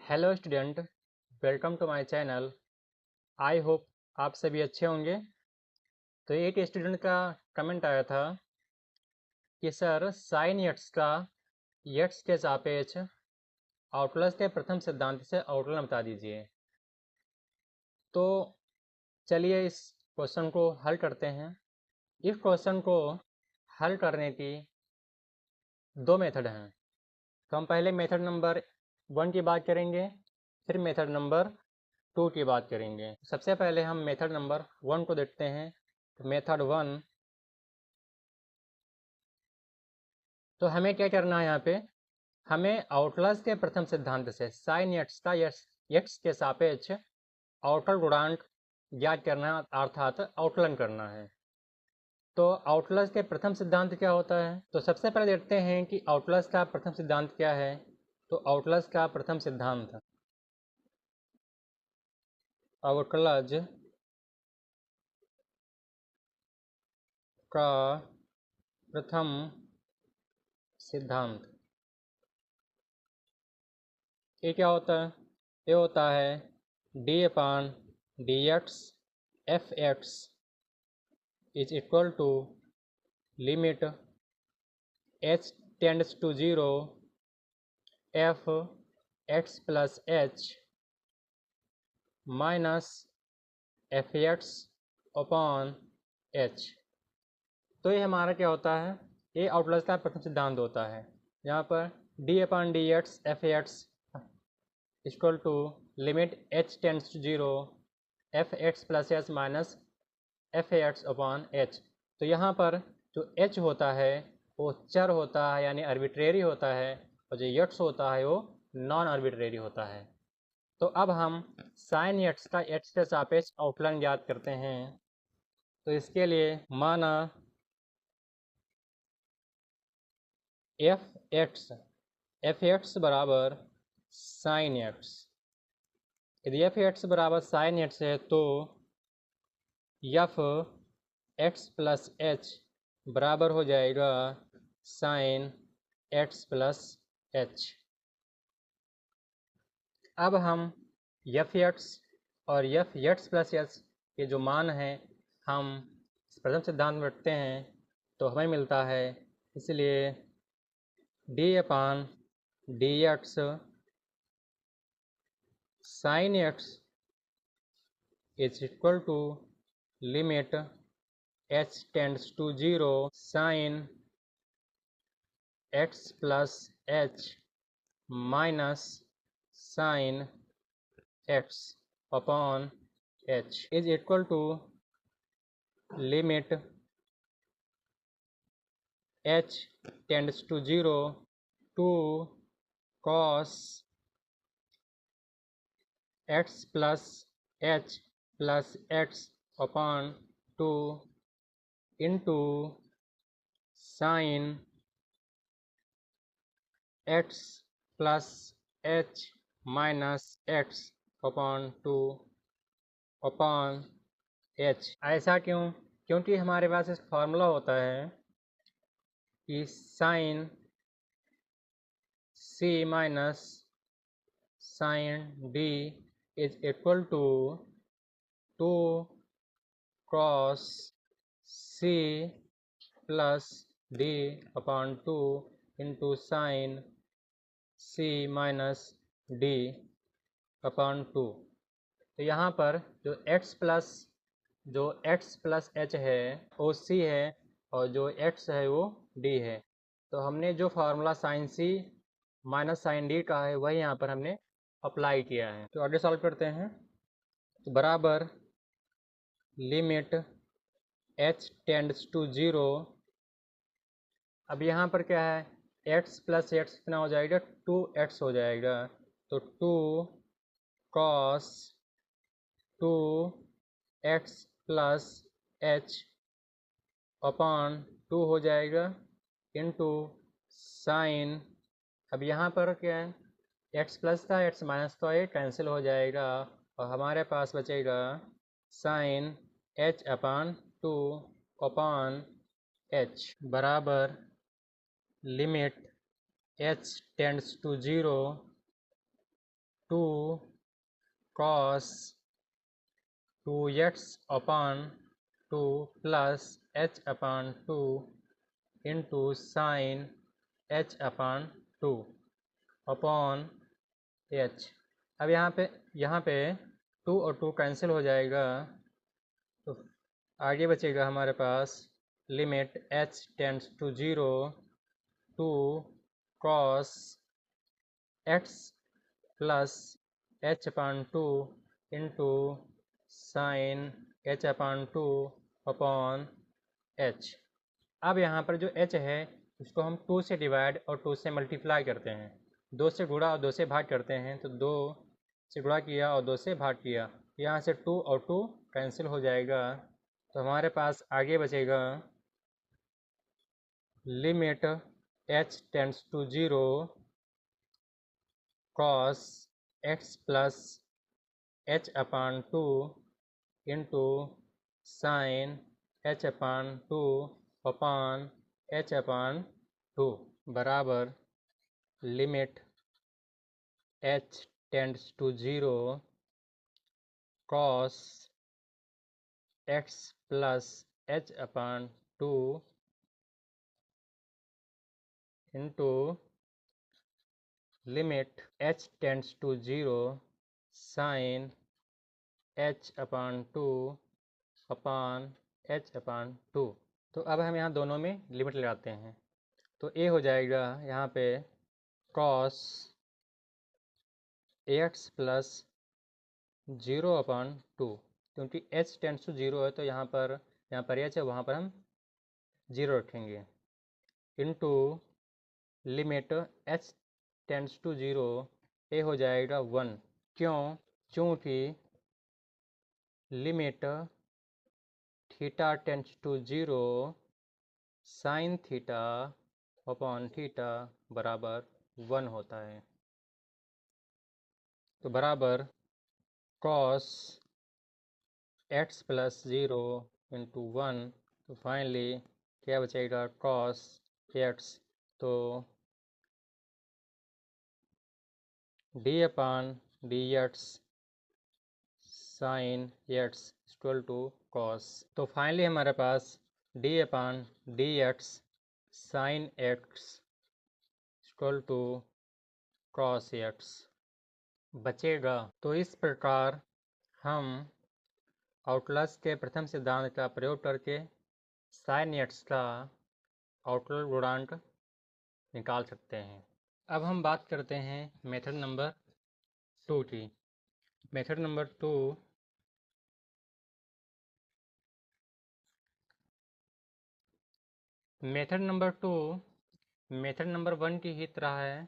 Hello student, welcome to my channel. I hope आप सभी अच्छे होंगे। तो एक स्टूडेंट का कमेंट आया था कि सर साइन यट्स का यट्स के सापेक्ष आउटलस के प्रथम सिद्धांत से आउटलन बता दीजिए। तो चलिए इस क्वेश्चन को हल करते हैं। इस क्वेश्चन को हल करने की दो मेथड हैं। तो हम पहले मेथड नंबर 1 की बात करेंगे, फिर मेथड नंबर 2 की बात करेंगे। सबसे पहले हम मेथड नंबर 1 को देखते हैं। तो मेथड 1, तो हमें क्या करना है यहाँ पे, हमें आउटलस के प्रथम सिद्धांत से साइन यट्स का यट्स के सापेक्ष आउटर गुणांक ज्ञात करना है, अर्थात आउटलन करना है। तो आउटलस के प्रथम सिद्धांत क्या होता है, तो सबसे पहले देखते हैं कि आउटलस का प्रथम सिद्धांत क्या है। तो आउटलस का प्रथम सिद्धांत, आउटलज का प्रथम सिद्धांत ये क्या होता है, ये होता है D upon D x F X is equal to limit h tends to 0 f x plus h minus F x upon h। तो ये हमारा क्या होता है, ये आउटलस का प्रथम सिद्धांत होता है। यहाँ पर D upon D x F X equal to limit h tends to 0 F x plus H minus F x upon H. तो यहाँ पर जो h होता है वो चर होता है, यानी आर्बिट्रेरी होता है, और जो यट्स होता है वो नॉन आर्बिट्रेरी होता है। तो अब हम साइन यट्स का h के सापेक्ष आउटलन ज्ञात करते हैं। तो इसके लिए माना एफ एक्स बराबर साइन एक्स। यदि एफ एक्स बराबर साइन एक्स है तो एफ एक्स प्लस एच बराबर हो जाएगा साइन एक्स प्लस एच। अब हम एफ एक्स और एफ एक्स प्लस एच के जो मान हैं हम प्रथम सिद्धांत में रखते हैं, तो हमें मिलता है, इसलिए d upon D x sine x is equal to limit h tends to 0 sine x plus H minus sine x upon h is equal to limit h tends to 0 two cos x plus h plus x upon 2 into sine x plus h minus x upon 2 upon h। ऐसा क्यों, क्योंकि हमारे पास इस formula होता है कि sine c minus sine d is equal to 2 cos c plus d upon 2 into sine c minus d upon 2। तो यहाँ पर जो x प्लस h है वो c है, और जो x है वो d है। तो हमने जो formula sine c minus sine d का है वही यहाँ पर हमने अप्लाई किया है। तो आगे सॉल्व करते हैं। तो बराबर लिमिट h टेंड्स टू 0। अब यहाँ पर क्या है, x प्लस x कितना हो जाएगा, 2x हो जाएगा। तो 2 cos 2x plus h upon 2 हो जाएगा इंटू साइन। अब यहाँ पर क्या है, x प्लस का x माइनस का ये कैंसिल हो जाएगा, और हमारे पास बचेगा sine h upon 2 upon h बराबर limit h tends to 0 two cos 2x upon 2 plus h upon 2 into sine h upon 2 upon h। अब यहाँ पे 2 और 2 कैंसिल हो जाएगा, तो आगे बचेगा हमारे पास limit h tends to 0 two cos x plus h upon 2 into sine h upon 2 upon h। अब यहाँ पर जो h है उसको हम 2 से डिवाइड और 2 से मल्टीप्लाई करते हैं, 2 से गुणा और 2 से भाग करते हैं, तो 2 से गुणा किया और 2 से भाग किया, यहाँ से 2 और 2 कैंसिल हो जाएगा, तो हमारे पास आगे बचेगा limit h tends to 0 cos x plus h upon 2 into sine h upon 2 upon h upon 2 बराबर limit h tends to 0 cos x plus h upon 2 into limit h tends to 0 sine h upon 2 upon h upon 2। तो अब हम यहाँ दोनों में limit लगाते हैं, तो a हो जाएगा यहाँ पे कॉस ax प्लस 0 अपॉन 2, क्योंकि h टेंड्स टू 0 है तो यहाँ पर h है, वहाँ पर हम 0 रखेंगे, into limit h tends to 0 a हो जाएगा 1, क्यों? चूँकि limit theta tends to 0 sine theta upon theta बराबर 1 होता है, तो बराबर कॉस x प्लस 0 इंटू 1, तो फाइनली क्या बचेगा कॉस x, तो d upon d x sine x equal to cos, तो फाइनली हमारे पास d upon d x sine x equal to cos x बचेगा। तो इस प्रकार हम आउटलस के प्रथम सिद्धांत का प्रयोग करके साइन x का आउटलर गुणांक निकाल सकते हैं। अब हम बात करते हैं मेथड नंबर 2 की। मेथड नंबर 2 मेथड नंबर 1 की ही तरह है,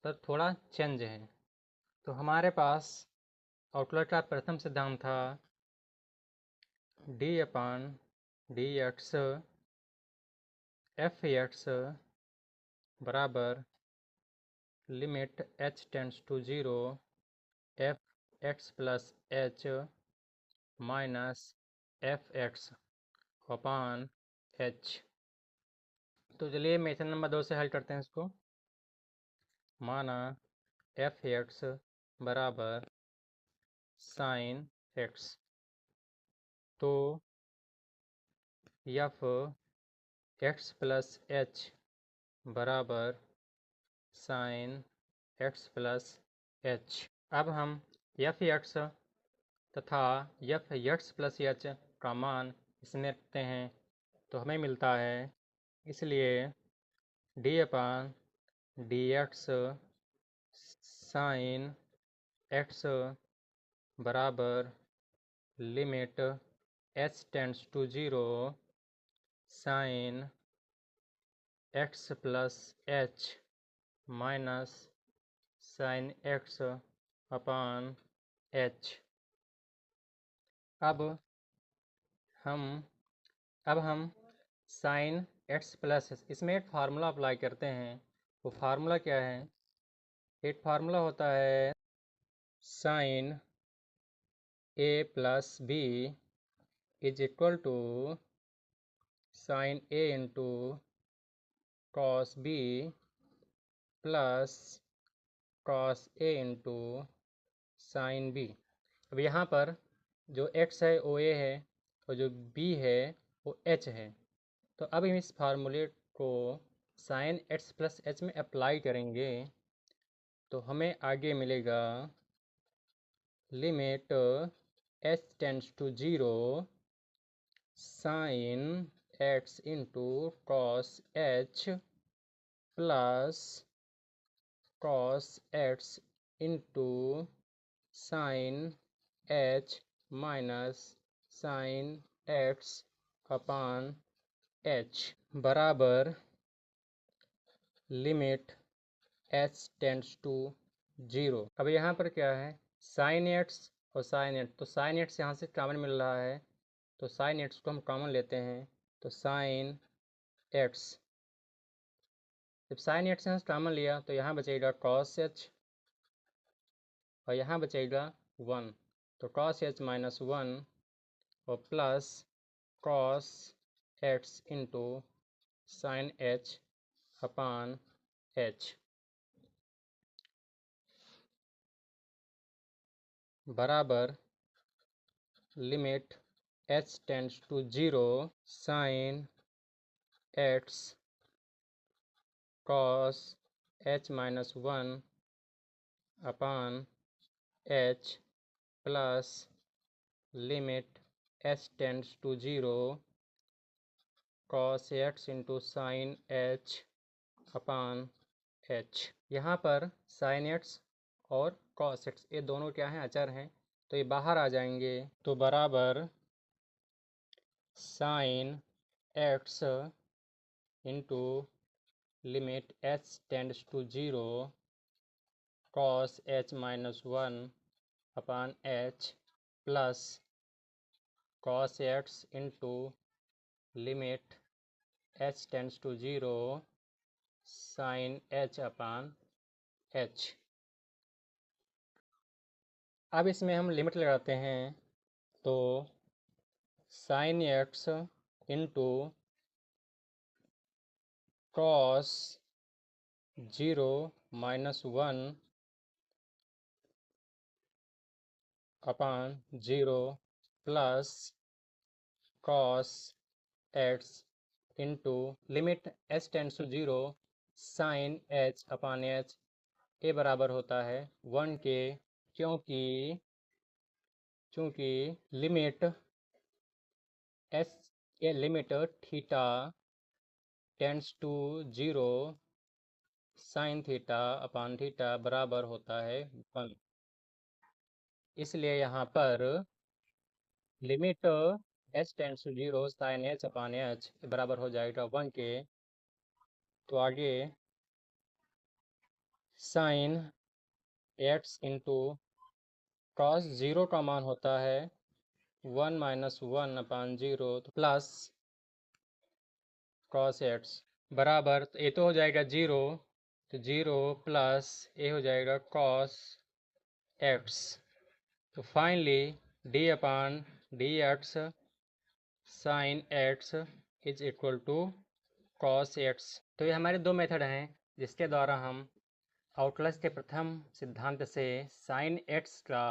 पर थोड़ा चेंज है। तो हमारे पास आउटलर का प्रथम सिद्धांत था d upon d x F x बराबर limit h tends to 0 F x plus H minus F x upon H. तो चलिए मेथड नंबर 2 से हल करते हैं इसको। माना एफ एक्स बराबर साइन एक्स, तो एफ एक्स प्लस एच बराबर साइन एक्स प्लस एच। अब हम एफ एक्स तथा एफ एक्स प्लस एच का मान इसमें रखते हैं, तो हमें मिलता है, इसलिए d upon d x sine x बराबर limit h tends to 0 sine x plus H minus sine x upon h। अब हम साइन x प्लस इसमें एक फार्मूला अप्लाई करते हैं। वो फार्मूला क्या है? एक फार्मूला होता है sine a plus b is equal to sine a into cos b plus cos a into sine b. अब यहाँ पर जो x है वो a है और जो b है वो h है। तो अब हम इस फार्मूले को साइन x प्लस h में अप्लाई करेंगे तो हमें आगे मिलेगा limit h tends to 0 sine x into cos h plus cos x into sine h minus sine x upon h बराबर लिमिट h टेंड्स टू 0। अब यहाँ पर क्या है, साइन x और साइन x, तो साइन x यहाँ से कॉमन मिल रहा है तो साइन x को हम कॉमन लेते हैं तो साइन x। जब साइन x यहाँ से कॉमन लिया तो यहाँ बचेगा कॉस h और यहाँ बचेगा 1, तो कॉस h माइनस 1 और plus cos x into sine h upon h बराबर limit h tends to 0 sine x cos h minus 1 upon h plus limit h tends to 0 cos x into sine h upon h। यहाँ पर sine x और cos x ये दोनों क्या हैं, अचर हैं, तो ये बाहर आ जाएंगे तो बराबर sine x into limit h tends to 0 cos h minus 1 upon h plus cos x into limit h tends to 0 sine h upon h। अब इसमें हम लिमिट लगाते हैं तो sine x into cos 0 minus 1 upon 0 plus cos x into limit h tends to 0 sine h upon h के बराबर होता है 1 के, चूँकि लिमिट s ये limit theta tends to 0 sine theta upon theta बराबर होता है 1, इसलिए यहाँ पर limit h tends to 0 sine h upon h बराबर हो जाएगा 1 के। तो आगे साइन x इंटू कॉस 0 का मान होता है 1 minus 1 upon 0 plus cos x बराबर, तो ये तो हो जाएगा 0, तो 0 प्लस ये हो जाएगा कॉस x। तो finally d upon D x sine x is equal to cos x। तो ये हमारे दो मेथड हैं जिसके द्वारा हम अवकलज के प्रथम सिद्धांत से साइन x का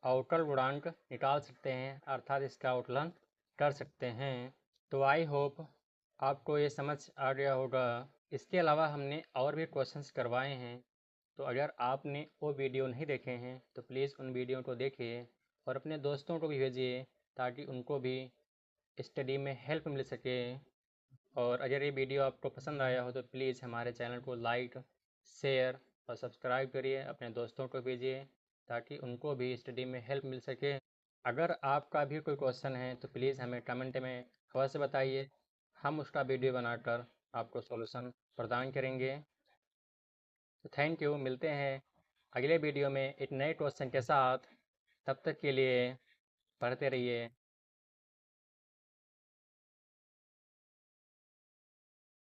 अवकल गुणांक निकाल सकते हैं, अर्थात इसका अवकलन कर सकते हैं। तो आई होप आपको ये समझ आ गया होगा। इसके अलावा हमने और भी क्वेश्चंस करवाए हैं, तो अगर आपने वो वीडियो नहीं देखे हैं तो प्लीज़ उन वीडियो को देखिए और अपने दोस्तों को भी भेजिए ताकि उनको भी स्टडी में हेल्प मिल सके। और अगर ये वीडियो आपको पसंद आया हो तो प्लीज़ हमारे चैनल को लाइक, शेयर और सब्सक्राइब करिए, अपने दोस्तों को भेजिए ताकि उनको भी स्टडी में हेल्प मिल सके। अगर आपका भी कोई क्वेश्चन है तो प्लीज़ हमें कमेंट में अवश्य बताइए, हम उसका वीडियो बनाकर आपको सॉल्यूशन प्रदान करेंगे। तो थैंक यू, मिलते हैं अगले वीडियो में एक नए क्वेश्चन के साथ। तब तक के लिए पढ़ते रहिए।